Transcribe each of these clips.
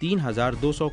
3,200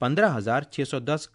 15,610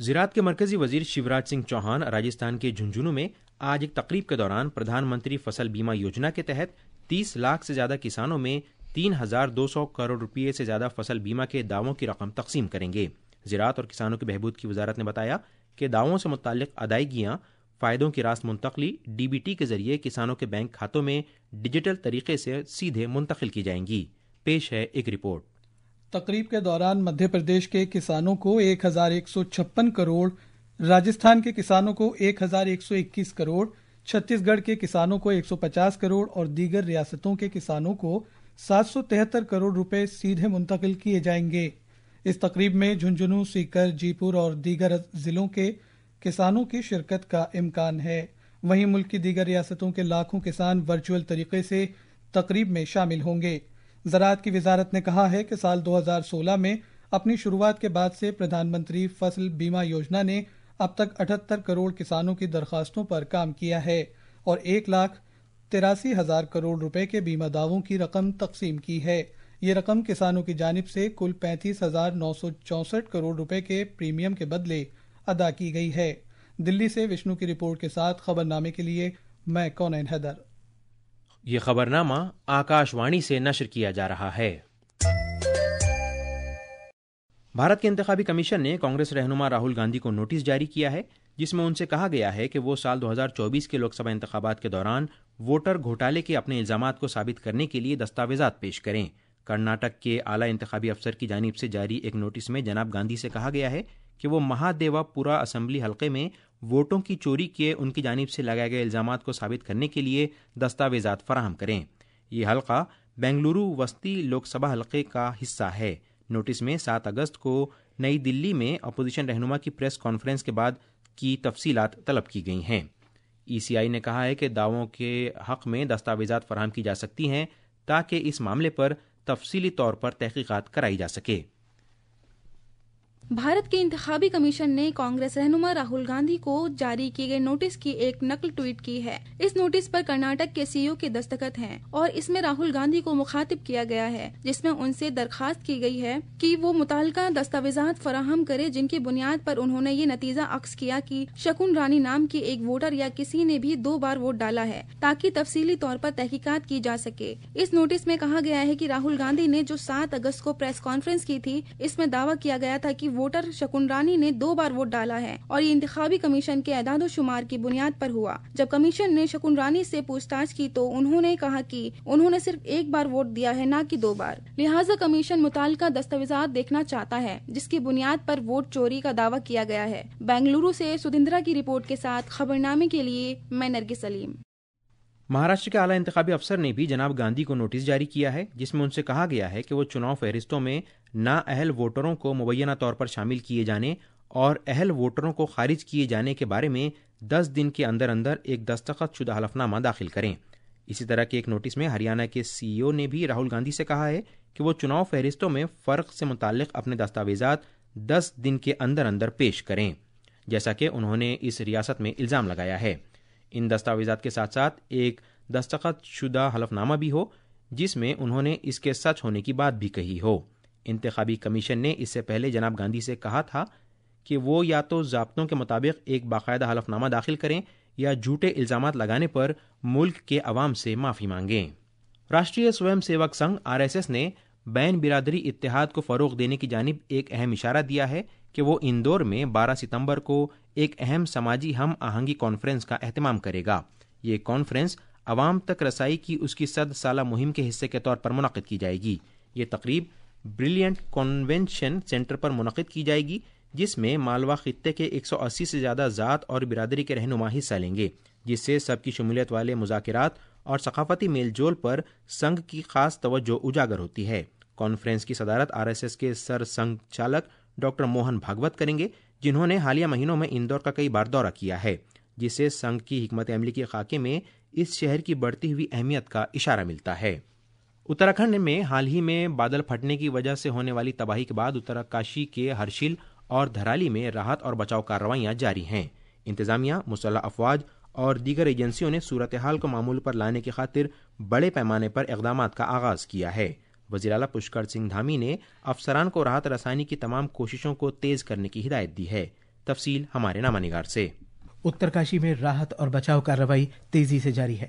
زراعت کے مرکزی وزیر شیوراج سنگھ چوہان راجستھان کے جھنجھنو میں آج ایک تقریب کے دوران پردھان منتری فصل بیمہ یوجنا کے تحت 30 لاکھ سے زیادہ کسانوں میں 3,200 کروڑ روپے سے زیادہ فصل بیمہ کے دعووں کی رقم تقسیم کریں گے۔ زراعت اور کسانوں کے بہبود کی وزارت نے بتایا کہ دعووں سے متعلق ادائیگیاں فائدوں کی راست منتقلی DBT کے ذریعے کسانوں کے بینک کھاتوں میں ڈیجیٹل طریقے سے سیدھے منتقل کی جائیں گی۔ پیش ہے ایک رپورٹ۔ تقریب کے دوران مدھیہ پردیش کے کسانوں کو 1,156 کروڑ، راجستھان کے کسانوں کو 1,121 کروڑ، چھتیس گڑھ کے کسانوں کو 150 کروڑ اور دیگر ریاستوں کے کسانوں کو 773 کروڑ روپے سیدھے منتقل کیے جائیں گے۔ اس تقریب میں جھنجھنو، سیکر، جے پور اور دیگر ضلعوں کے کسانوں کی شرکت کا امکان ہے۔ وہیں ملک کی دیگر ریاستوں کے لاکھوں کسان ورچوئل طریقے سے تقریب میں شامل ہوں گے۔ زراعت کی وزارت نے کہا ہے کہ سال 2016 میں اپنی شروعات کے بعد سے پردھان منتری فصل بیمہ یوجنا نے اب تک 78 کروڑ کسانوں کی درخواستوں پر کام کیا ہے اور 1,83,000 کروڑ روپے کے بیمہ دعووں کی رقم تقسیم کی ہے۔ یہ رقم کسانوں کی جانب سے کل 35,964 کروڑ روپے کے پریمیم کے بدلے ادا کی گئی ہے۔ دلی سے وشنو کی رپورٹ کے ساتھ خبر نامے کے لیے میں کونین حیدر۔ یہ خبرنامہ آکاش وانی سے نشر کیا جا رہا ہے۔ بھارت کے انتخابی کمیشن نے کانگریس رہنما راہل گاندھی کو نوٹس جاری کیا ہے، جس میں ان سے کہا گیا ہے کہ وہ سال 2024 کے لوک سبھا انتخابات کے دوران ووٹر گھوٹالے کے اپنے الزامات کو ثابت کرنے کے لیے دستاویزات پیش کریں۔ کرناٹک کے اعلیٰ انتخابی افسر کی جانب سے جاری ایک نوٹس میں جناب گاندھی سے کہا گیا ہے کہ وہ مہادیوا پورا اسمبلی حلقے میں ووٹوں کی چوری کے ان کی جانب سے لگائے گئے الزامات کو ثابت کرنے کے لیے دستاویزات فراہم کریں۔ یہ حلقہ بنگلورو وسطی لوک سبھا حلقے کا حصہ ہے۔ نوٹس میں 7 اگست کو نئی دلی میں اپوزیشن رہنما کی پریس کانفرنس کے بعد کی تفصیلات طلب کی گئی ہیں۔ ECI نے کہا ہے کہ دعووں کے حق میں دستاویزات فراہم کی جا سکتی ہیں تاکہ اس معاملے پر تفصیلی طور پر تحقیقات کرائی جا سکے۔ بھارت کے انتخابی کمیشن نے کانگریس رہنما راہل گاندھی کو جاری کیے گئے نوٹس کی ایک نقل ٹویٹ کی ہے۔ اس نوٹس پر کرناٹک کے CEO کے دستخط ہیں اور اس میں راہل گاندھی کو مخاطب کیا گیا ہے، جس میں ان سے درخواست کی گئی ہے کہ وہ متعلقہ دستاویزات فراہم کرے جن کی بنیاد پر انہوں نے یہ نتیجہ اخذ کیا کہ شکن رانی نام کی ایک ووٹر یا کسی نے بھی 2 بار ووٹ ڈالا ہے، تاکہ تفصیلی طور پر تحقیقات کی جا سکے۔ اس نوٹس میں کہا گیا ہے کہ راہل گاندھی نے جو 7 اگست کو پریس کانفرنس کی تھی، اس میں دعویٰ کیا گیا تھا کہ ووٹر شکن رانی نے 2 بار ووٹ ڈالا ہے اور یہ انتخابی کمیشن کے اعداد و شمار کی بنیاد پر ہوا۔ جب کمیشن نے شکن رانی سے پوچھ تاچھ کی تو انہوں نے کہا کہ انہوں نے صرف 1 بار ووٹ دیا ہے، نہ کہ 2 بار۔ لہٰذا کمیشن متعلقہ دستاویزات دیکھنا چاہتا ہے جس کی بنیاد پر ووٹ چوری کا دعویٰ کیا گیا ہے۔ بنگلورو سے سدھندرا کی رپورٹ کے ساتھ خبرنامے کے لیے میں نرگس سلیم۔ مہاراشٹر کے اعلیٰ انتخابی افسر نے بھی جناب گاندھی کو نوٹس جاری کیا ہے، جس میں ان سے کہا گیا ہے کہ وہ چناؤ فہرستوں میں نااہل ووٹروں کو مبینہ طور پر شامل کیے جانے اور اہل ووٹروں کو خارج کیے جانے کے بارے میں 10 دن کے اندر اندر ایک دستخط شدہ حلفنامہ داخل کریں۔ اسی طرح کے ایک نوٹس میں ہریانہ کے CEO نے بھی راہل گاندھی سے کہا ہے کہ وہ چناؤ فہرستوں میں فرق سے متعلق اپنے دستاویزات 10 دن کے اندر اندر پیش کریں، جیسا کہ انہوں نے اس ریاست میں الزام لگایا ہے۔ ان دستاویزات کے ساتھ ساتھ ایک دستخط شدہ حلفنامہ بھی ہو جس میں انہوں نے اس کے سچ ہونے کی بات بھی کہی ہو۔ انتخابی کمیشن نے اس سے پہلے جناب گاندھی سے کہا تھا کہ وہ یا تو ضابطوں کے مطابق ایک باقاعدہ حلفنامہ داخل کریں یا جھوٹے الزامات لگانے پر ملک کے عوام سے معافی مانگیں۔ Rashtriya swim civic Singh RSS نے بین برادری اتحاد کو فروغ دینے کی جانب ایک اہم اشارہ دیا ہے کہ وہ اندور میں 12 ستمبر کو ایک اہم سماجی ہم آہنگی کانفرنس کا اہتمام کرے گا۔ یہ کانفرنس عوام تک رسائی کی اس کی 100 سالہ مہم کے حصے کے طور پر منعقد کی جائے گی۔ یہ تقریب بریلینٹ کنونشن سینٹر پر منعقد کی جائے گی، جس میں مالوا خطے کے 180 سے زیادہ ذات اور برادری کے رہنما حصہ لیں گے، جس سے سب کی شمولیت والے مذاکرات اور ثقافتی میل جول پر سنگھ کی خاص توجہ اجاگر ہوتی ہے۔ کانفرنس کی صدارت RSS کے سر سنگھ چالک ڈاکٹر موہن بھاگوت کریں گے، جنہوں نے حالیہ مہینوں میں اندور کا کئی بار دورہ کیا ہے، جس سے سنگھ کی حکمت عملی کے خاکے میں اس شہر کی بڑھتی ہوئی اہمیت کا اشارہ ملتا ہے۔ اتراکھنڈ میں حال ہی میں بادل پھٹنے کی وجہ سے ہونے والی تباہی کے بعد اتراکاشی کے ہرشل اور دھرالی میں راحت اور بچاؤ کارروائیاں جاری ہیں۔ انتظامیہ، مسلح افواج اور دیگر ایجنسیوں نے صورتحال کو معمول پر لانے کی خاطر بڑے پیمانے پر اقدامات کا آغاز کیا ہے۔ وزیر اعلیٰ پشکر سنگھ دھامی نے افسران کو راحت رسانی کی تمام کوششوں کو تیز کرنے کی ہدایت دی ہے۔ تفصیل ہمارے نامہ نگار سے۔ اترکاشی میں راحت اور بچاؤ کارروائی تیزی سے جاری ہے۔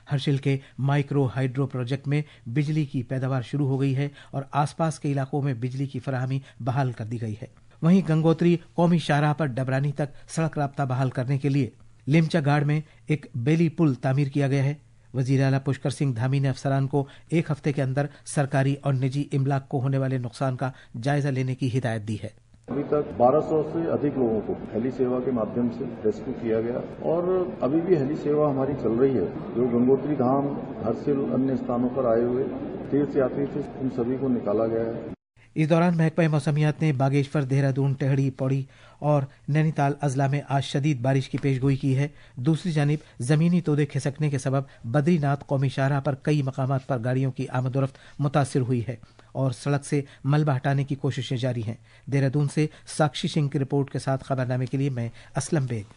ہرشل کے مائکرو ہائیڈرو پروجیکٹ میں بجلی کی پیداوار شروع ہو گئی ہے اور آس پاس کے علاقوں میں بجلی کی فراہمی بحال کر دی گئی ہے۔ وہیں گنگوتری قومی شاہراہ پر ڈبرانی تک سڑک رابطہ بحال کرنے کے لیے لیمچا گاڑ میں ایک بیلی پل تعمیر کیا گیا ہے۔ وزیر اعلیٰ پشکر سنگھ دھامی نے افسران کو ایک ہفتے کے اندر سرکاری اور نجی املاک کو ہونے والے نقصان کا جائزہ لینے کی ہدایت دی ہے۔ ابھی تک 1200 سے ادھک لوگوں کو ہیلی سیوا کے مادھیم سے ریسکیو کیا گیا اور ابھی بھی ہیلی سیوا ہماری چل رہی ہے۔ جو گنگوتری دھام، ہرسل، انیہ استھانوں پر آئے ہوئے تیرتھ یاتری تھے، ان سبھی کو نکالا گیا ہے۔ اس دوران محکمہ موسمیات نے باگیشور، دہرادون، ٹہڑی، پوڑی اور نینی تال اضلاع میں آج شدید بارش کی پیشگوئی کی ہے۔ دوسری جانب زمینی تودے کھسکنے کے سبب بدری ناتھ قومی شاہراہ پر کئی مقامات پر گاڑیوں کی آمد و رفت متاثر ہوئی ہے اور سڑک سے ملبہ ہٹانے کی کوششیں جاری ہیں۔ دہرادون سے ساکشی سنگھ کی رپورٹ کے ساتھ خبرنامے کے لیے میں اسلم بیگ۔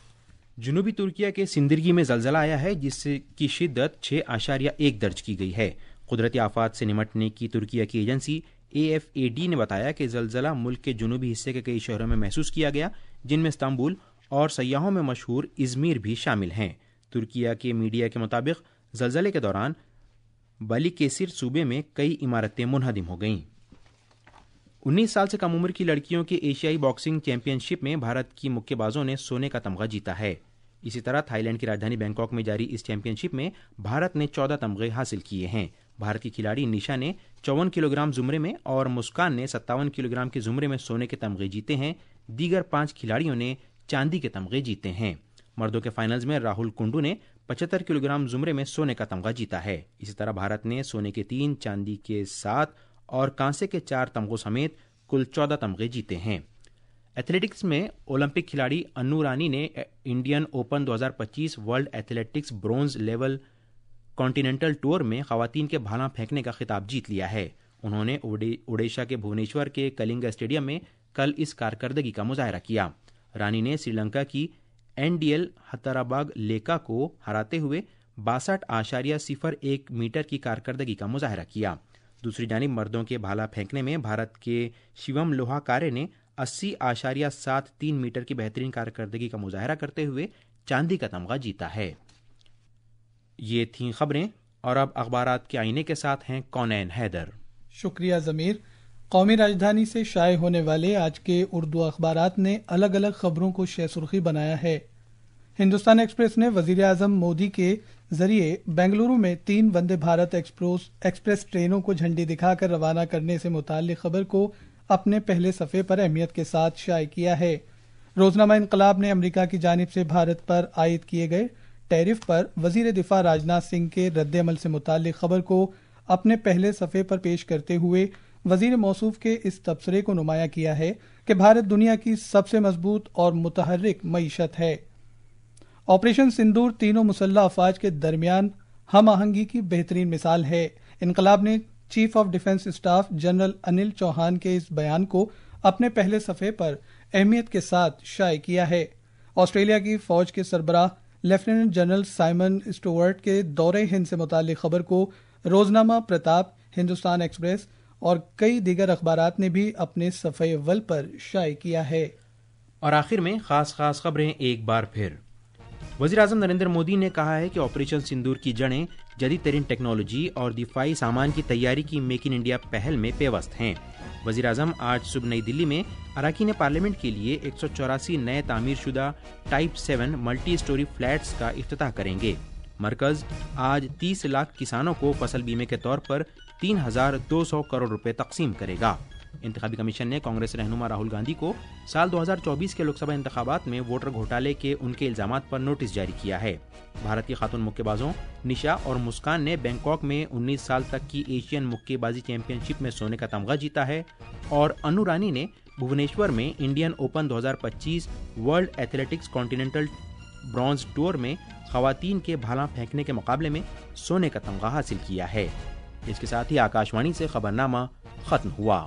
جنوبی ترکیہ کے سندرگی میں زلزلہ آیا ہے جس کی شدت 6.1 درج کی گئی ہے۔ قدرتی آفات سے نمٹنے کی ترکیہ کی ایجنسی AFAD نے بتایا کہ زلزلہ ملک کے جنوبی حصے کے کئی شہروں میں محسوس کیا گیا، جن میں استنبول اور سیاحوں میں مشہور ازمیر بھی شامل ہیں۔ ترکیہ کے میڈیا کے مطابق زلزلے کے دوران بالیکیسیر صوبے میں کئی عمارتیں منہدم ہو گئیں۔ 19 سال سے کم عمر کی لڑکیوں کے ایشیائی باکسنگ چیمپئن شپ میں بھارت کی مکے بازوں نے سونے کا تمغہ جیتا ہے۔ اسی طرح تھائی لینڈ کی راجدھانی بینکاک میں جاری اس چیمپئن شپ میں بھارت نے 14 تمغے حاصل کیے ہیں۔ بھارت کی کھلاڑی نشا نے 54 کلو گرام زمرے میں اور مسکان نے 57 کلو گرام کے زمرے میں سونے کے تمغے جیتے ہیں۔ دیگر 5 کھلاڑیوں نے چاندی کے تمغے جیتے ہیں۔ مردوں کے فائنلز میں راہل کنڈو نے 75 کلو گرام زمرے میں سونے کا تمغہ جیتا ہے۔ اسی طرح بھارت نے سونے کے 3، چاندی کے 7 اور کانسے کے 4 تمغوں سمیت کل 14 تمغے جیتے ہیں۔ ایتھلیٹکس میں اولمپک کھلاڑی انو رانی نے Indian open 2025 world athletics bronze level continental tour میں خواتین کے بھالا پھینکنے کا خطاب جیت لیا ہے۔ انہوں نے اوڈیشہ کے بھونیشور کے کلنگا اسٹیڈیم میں کل اس کارکردگی کا مظاہرہ کیا۔ رانی نے سری لنکا کی NDL ہتراباگ لیکا کو ہراتے ہوئے 62.01 میٹر کی کارکردگی کا مظاہرہ کیا۔ دوسری جانب مردوں کے بھالا پھینکنے میں بھارت کے شیوم لوہا کارے نے 80.73 میٹر کی بہترین کارکردگی کا مظاہرہ کرتے ہوئے چاندی کا تمغہ جیتا ہے۔ یہ تھیں خبریں اور اب اخبارات کے آئینے کے ساتھ ہیں کونین حیدر۔ شکریہ ضمیر۔ قومی راجدھانی سے شائع ہونے والے آج کے اردو اخبارات نے الگ الگ خبروں کو شہ سرخی بنایا ہے۔ ہندوستان ایکسپریس نے وزیر اعظم مودی کے ذریعے بنگلورو میں 3 وندے بھارت ایکسپریس ٹرینوں کو جھنڈی دکھا کر روانہ کرنے سے متعلق خبر کو اپنے پہلے صفحے پر اہمیت کے ساتھ شائع کیا ہے۔ روزنامہ انقلاب نے امریکہ کی جانب سے بھارت پر عائد کیے گئے ٹیرف پر وزیر دفاع راجناتھ سنگھ کے رد عمل سے متعلق خبر کو اپنے پہلے صفحے پر پیش کرتے ہوئے وزیر موصوف کے اس تبصرے کو نمایاں کیا ہے کہ بھارت دنیا کی سب سے مضبوط اور متحرک معیشت ہے۔ آپریشن سندور تینوں مسلح افواج کے درمیان ہم آہنگی کی بہترین مثال ہے۔ انقلاب نے chief of defence staff general Anil Chauhan کے اس بیان کو اپنے پہلے صفحے پر اہمیت کے ساتھ شائع کیا ہے۔ آسٹریلیا کی فوج کے سربراہ لیفٹیننٹ جنرل سائمن اسٹوارٹ کے دورہ ہند سے متعلق خبر کو روزنامہ پرتاپ، ہندوستان ایکسپریس اور کئی دیگر اخبارات نے بھی اپنے صفحے اول پر شائع کیا ہے۔ اور آخر میں خاص خبریں ایک بار پھر۔ وزیر اعظم نریندر مودی نے کہا ہے کہ آپریشن سندور کی جڑیں جدید ترین ٹیکنالوجی اور دفاعی سامان کی تیاری کی میک ان انڈیا پہل میں پیوست ہیں۔ وزیر اعظم آج صبح نئی دلی میں اراکین پارلیمنٹ کے لیے 184 نئے تعمیر شدہ ٹائپ 7 ملٹی اسٹوری فلیٹس کا افتتاح کریں گے۔ مرکز آج 30 لاکھ کسانوں کو فصل بیمے کے طور پر 3,200 کروڑ روپے تقسیم کرے گا۔ انتخابی کمیشن نے کانگریس رہنما راہل گاندھی کو سال 2024 کے لوک سبھا انتخابات میں ووٹر گھوٹالے کے ان کے الزامات پر نوٹس جاری کیا ہے۔ بھارت کی خاتون مکے بازوں نشا اور مسکان نے بینکاک میں 19 سال تک کی ایشین مکے بازی چیمپئن شپ میں سونے کا تمغہ جیتا ہے، اور انو رانی نے بھونیشور میں Indian open 2025 world athletics continental bronze tour میں خواتین کے بھالا پھینکنے کے مقابلے میں سونے کا تمغہ حاصل کیا ہے۔ اس کے ساتھ ہی آکاش وانی سے خبرنامہ ختم ہوا۔